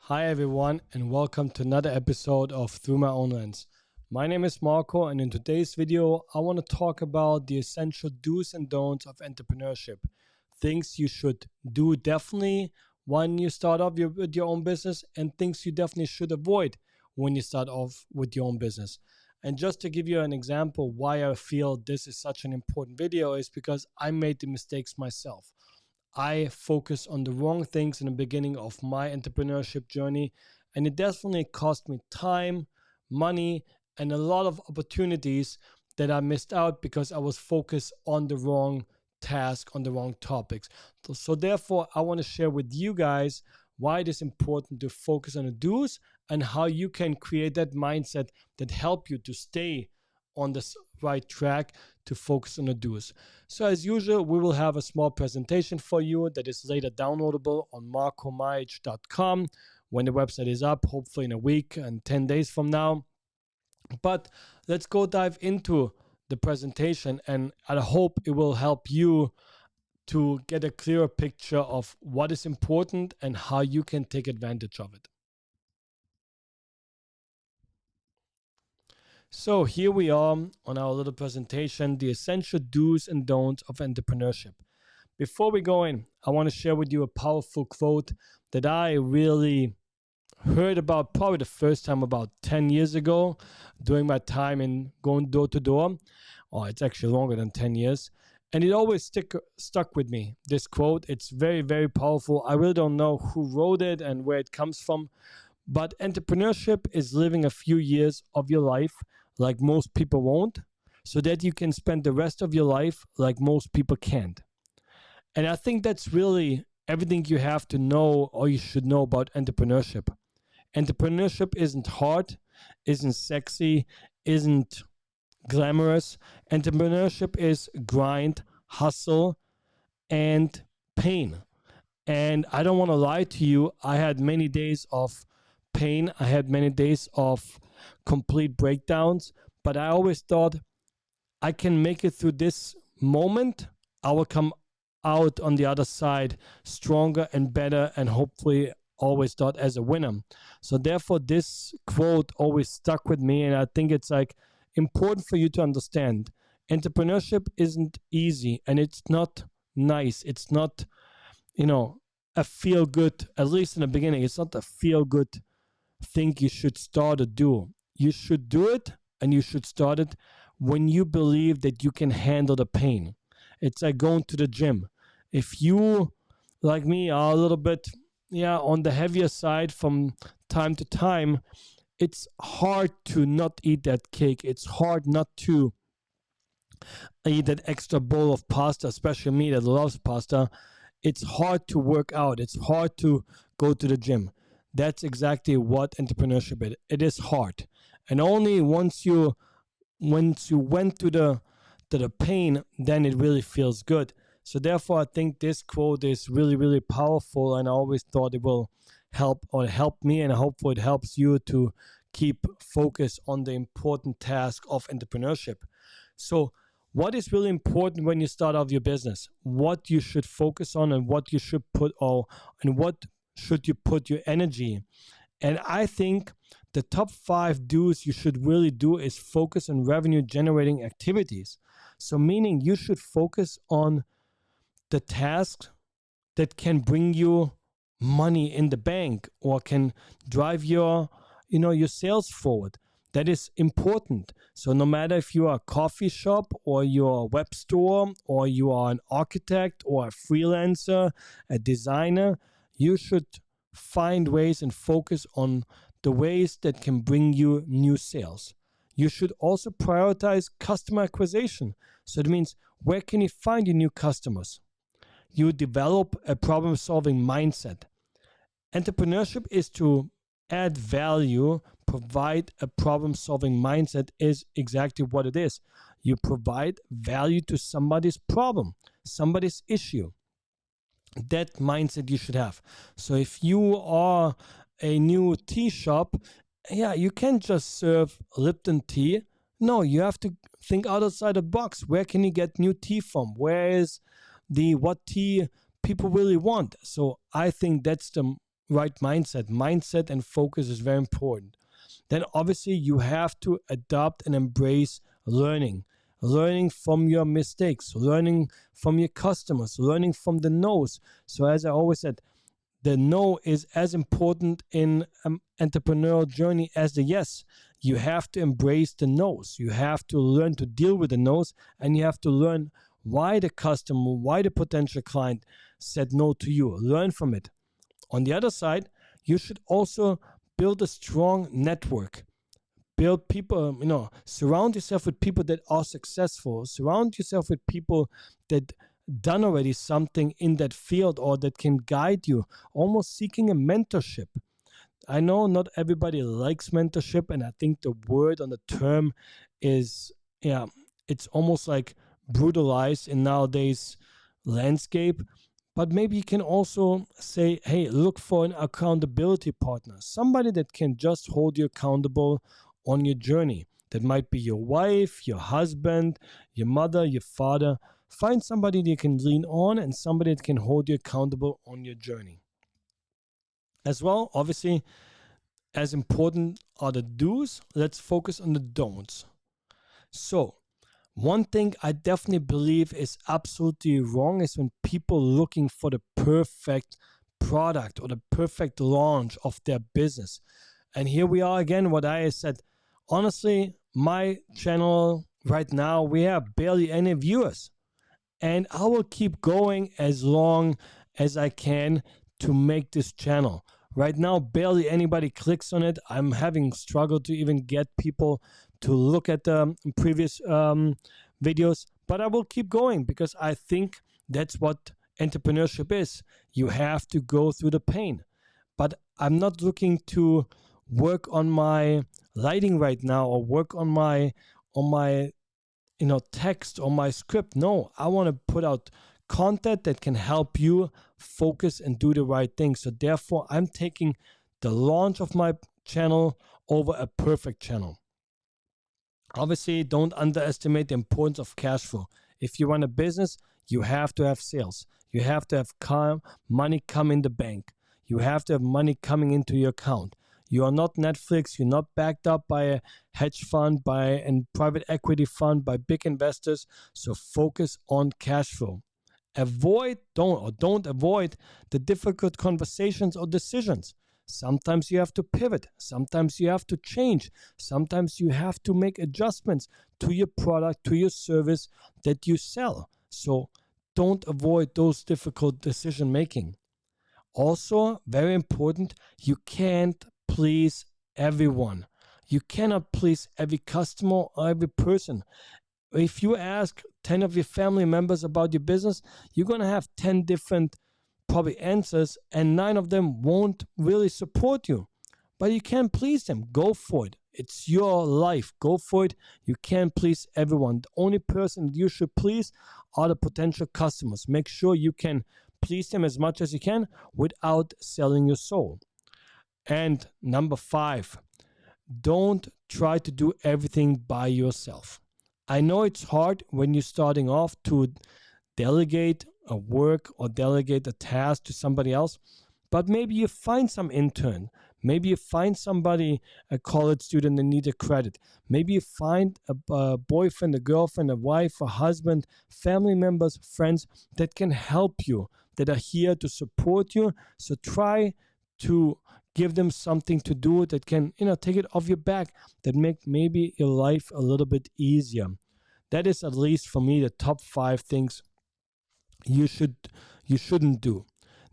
Hi everyone and welcome to another episode of Through My Own Lens. My name is Marko and in today's video I want to talk about the essential do's and don'ts of entrepreneurship. Things you should do definitely when you start off with your own business and things you definitely should avoid when you start off with your own business. And just to give you an example why I feel this is such an important video is because I made the mistakes myself. I focused on the wrong things in the beginning of my entrepreneurship journey, and it definitely cost me time, money, and a lot of opportunities that I missed out because I was focused on the wrong task, on the wrong topics. So therefore, I want to share with you guys why it is important to focus on the do's and how you can create that mindset that help you to stay on this right track to focus on the do's. So as usual, we will have a small presentation for you that is later downloadable on markomaj.com when the website is up, hopefully in a week and 10 days from now. But let's go dive into the presentation, and I hope it will help you to get a clearer picture of what is important and how you can take advantage of it. So here we are on our little presentation, the essential do's and don'ts of entrepreneurship. Before we go in, I want to share with you a powerful quote that I really heard about probably the first time about 10 years ago during my time in going door to door. Oh, it's actually longer than 10 years. And it always stuck with me, this quote. It's very, very powerful. I really don't know who wrote it and where it comes from. But entrepreneurship is living a few years of your life like most people won't, so that you can spend the rest of your life like most people can't. And I think that's really everything you have to know or you should know about entrepreneurship. Entrepreneurship isn't hard, isn't sexy, isn't glamorous. Entrepreneurship is grind, hustle, and pain. And I don't want to lie to you, I had many days of pain. I had many days of complete breakdowns, but I always thought I can make it through this moment. I will come out on the other side stronger and better, and hopefully always thought as a winner. So therefore this quote always stuck with me, and I think it's like important for you to understand. Entrepreneurship isn't easy and it's not nice. It's not, a feel good, at least in the beginning, it's not a feel good thing you should start to do. You should do it and you should start it when you believe that you can handle the pain. It's like going to the gym. If you, like me, are a little bit on the heavier side from time to time, it's hard to not eat that cake. It's hard not to eat that extra bowl of pasta, especially me that loves pasta. It's hard to work out. It's hard to go to the gym. That's exactly what entrepreneurship is. It is hard. And only once you went to the pain, then it really feels good. So therefore, I think this quote is really, really powerful, and I always thought it will help me, and hopefully it helps you to keep focus on the important task of entrepreneurship. So what is really important when you start off your business? What you should focus on and what you should what should you put your energy? And I think the top 5 do's you should really do is focus on revenue generating activities. So meaning you should focus on the tasks that can bring you money in the bank or can drive your sales forward. That is important. So no matter if you are a coffee shop or you're a web store or you are an architect or a freelancer, a designer, you should find ways and focus on the ways that can bring you new sales. You should also prioritize customer acquisition. So it means, where can you find your new customers? You develop a problem-solving mindset. Entrepreneurship is to add value, provide a problem-solving mindset is exactly what it is. You provide value to somebody's problem, somebody's issue. That mindset you should have. So if you are a new tea shop, you can't just serve Lipton tea. No, you have to think outside the box. Where can you get new tea from? Where is what tea people really want? So I think that's the right mindset. Mindset and focus is very important. Then obviously you have to adopt and embrace learning. Learning from your mistakes, learning from your customers, learning from the no's. So as I always said, the no is as important in an entrepreneurial journey as the yes. You have to embrace the no's. You have to learn to deal with the no's, and you have to learn why the customer, why the potential client said no to you. Learn from it. On the other side, you should also build a strong network. Build people, surround yourself with people that are successful. Surround yourself with people that done already something in that field or that can guide you, almost seeking a mentorship. I know not everybody likes mentorship, and I think the word on the term is, it's almost like brutalized in nowadays landscape. But maybe you can also say, hey, look for an accountability partner, somebody that can just hold you accountable on your journey. That might be your wife, your husband, your mother, your father. Find somebody that you can lean on and somebody that can hold you accountable on your journey. As well, obviously, as important are the do's, let's focus on the don'ts. So, one thing I definitely believe is absolutely wrong is when people looking for the perfect product or the perfect launch of their business. And here we are again, what I said. Honestly, my channel right now, we have barely any viewers. And I will keep going as long as I can to make this channel. Right now, barely anybody clicks on it. I'm having struggled to even get people to look at the previous videos. But I will keep going because I think that's what entrepreneurship is. You have to go through the pain. But I'm not looking to work on my lighting right now or work on my text or my script. No, I want to put out content that can help you focus and do the right thing. So therefore, I'm taking the launch of my channel over a perfect channel. Obviously, don't underestimate the importance of cash flow. If you run a business, you have to have sales. You have to have money come in the bank. You have to have money coming into your account. You are not Netflix. You're not backed up by a hedge fund, by a private equity fund, by big investors. So focus on cash flow. Don't avoid the difficult conversations or decisions. Sometimes you have to pivot. Sometimes you have to change. Sometimes you have to make adjustments to your product, to your service that you sell. So don't avoid those difficult decision making. Also, very important, you can't please everyone. You cannot please every customer or every person. If you ask 10 of your family members about your business, you're going to have 10 different probably answers, and 9 of them won't really support you. But you can't please them. Go for it. It's your life. Go for it. You can't please everyone. The only person you should please are the potential customers. Make sure you can please them as much as you can without selling your soul. And number 5, don't try to do everything by yourself. I know it's hard when you're starting off to delegate a work or delegate a task to somebody else, but maybe you find some intern. Maybe you find somebody, a college student that needs a credit. Maybe you find a boyfriend, a girlfriend, a wife, a husband, family members, friends that can help you, that are here to support you. So try to give them something to do that can, take it off your back, that make maybe your life a little bit easier. That is, at least for me, the top 5 things you shouldn't do.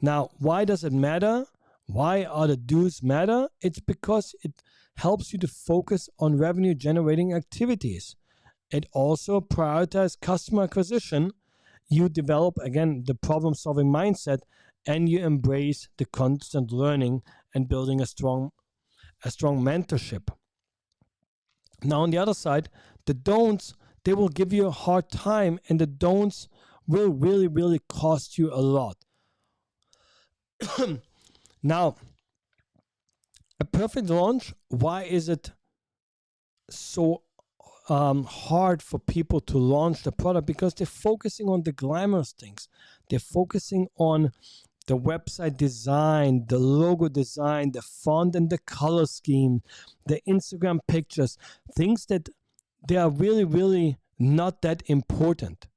Now, why does it matter? Why are the do's matter? It's because it helps you to focus on revenue generating activities. It also prioritizes customer acquisition. You develop, again, the problem solving mindset, and you embrace the constant learning and building a strong mentorship. Now, on the other side, the don'ts, they will give you a hard time, and the don'ts will really, really cost you a lot. Now, a perfect launch, why is it so hard for people to launch the product? Because they're focusing on the glamorous things. They're focusing on the website design, the logo design, the font and the color scheme, the Instagram pictures, things that they are really, really not that important.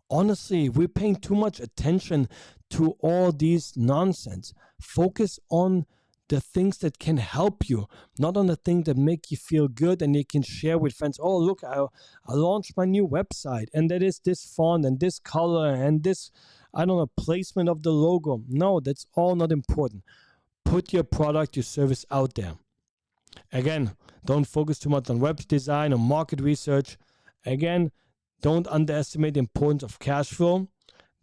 Honestly, we're paying too much attention to all these nonsense. Focus on the things that can help you, not on the things that make you feel good and you can share with friends. Oh, look, I launched my new website and that is this font and this color and this, I don't know, placement of the logo. No, that's all not important. Put your product, your service out there. Again, don't focus too much on web design or market research. Again, don't underestimate the importance of cash flow.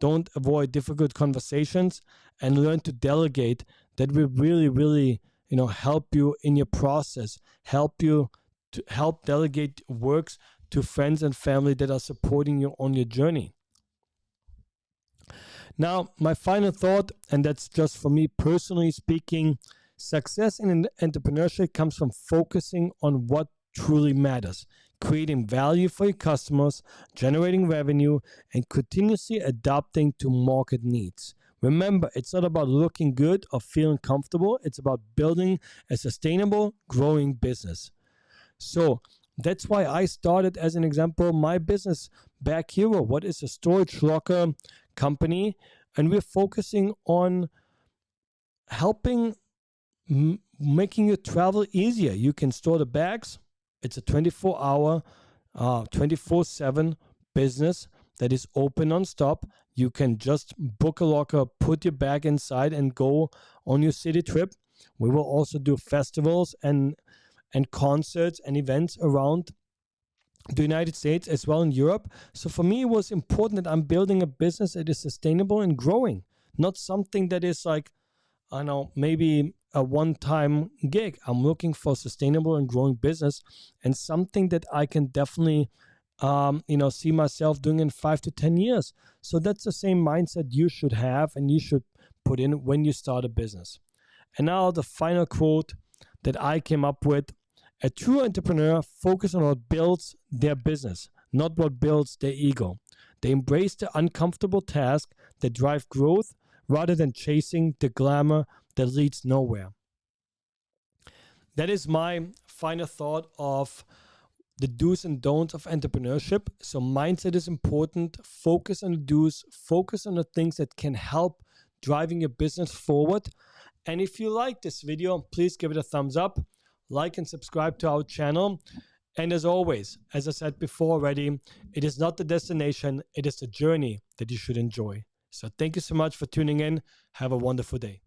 Don't avoid difficult conversations, and learn to delegate. That will really, really, help you in your process. Help you to help delegate works to friends and family that are supporting you on your journey. Now, my final thought, and that's just for me personally speaking, success in entrepreneurship comes from focusing on what truly matters, creating value for your customers, generating revenue, and continuously adapting to market needs. Remember, it's not about looking good or feeling comfortable. It's about building a sustainable, growing business. So that's why I started, as an example, my business, Back Hero. What is a storage locker company? And we're focusing on helping making your travel easier. You can store the bags. It's a 24-hour, 24/7 business that is open non-stop. You can just book a locker, put your bag inside, and go on your city trip. We will also do festivals and concerts and events around the United States as well in Europe. So for me, it was important that I'm building a business that is sustainable and growing, not something that is like, I know, maybe a one-time gig. I'm looking for sustainable and growing business, and something that I can definitely, see myself doing in 5 to 10 years. So that's the same mindset you should have and you should put in when you start a business. And now the final quote that I came up with: a true entrepreneur focuses on what builds their business, not what builds their ego. They embrace the uncomfortable tasks that drive growth rather than chasing the glamour that leads nowhere. That is my final thought of the do's and don'ts of entrepreneurship. So mindset is important. Focus on the do's. Focus on the things that can help driving your business forward. And if you like this video, please give it a thumbs up, like and subscribe to our channel. And as always, as I said before already, it is not the destination, it is the journey that you should enjoy. So thank you so much for tuning in. Have a wonderful day.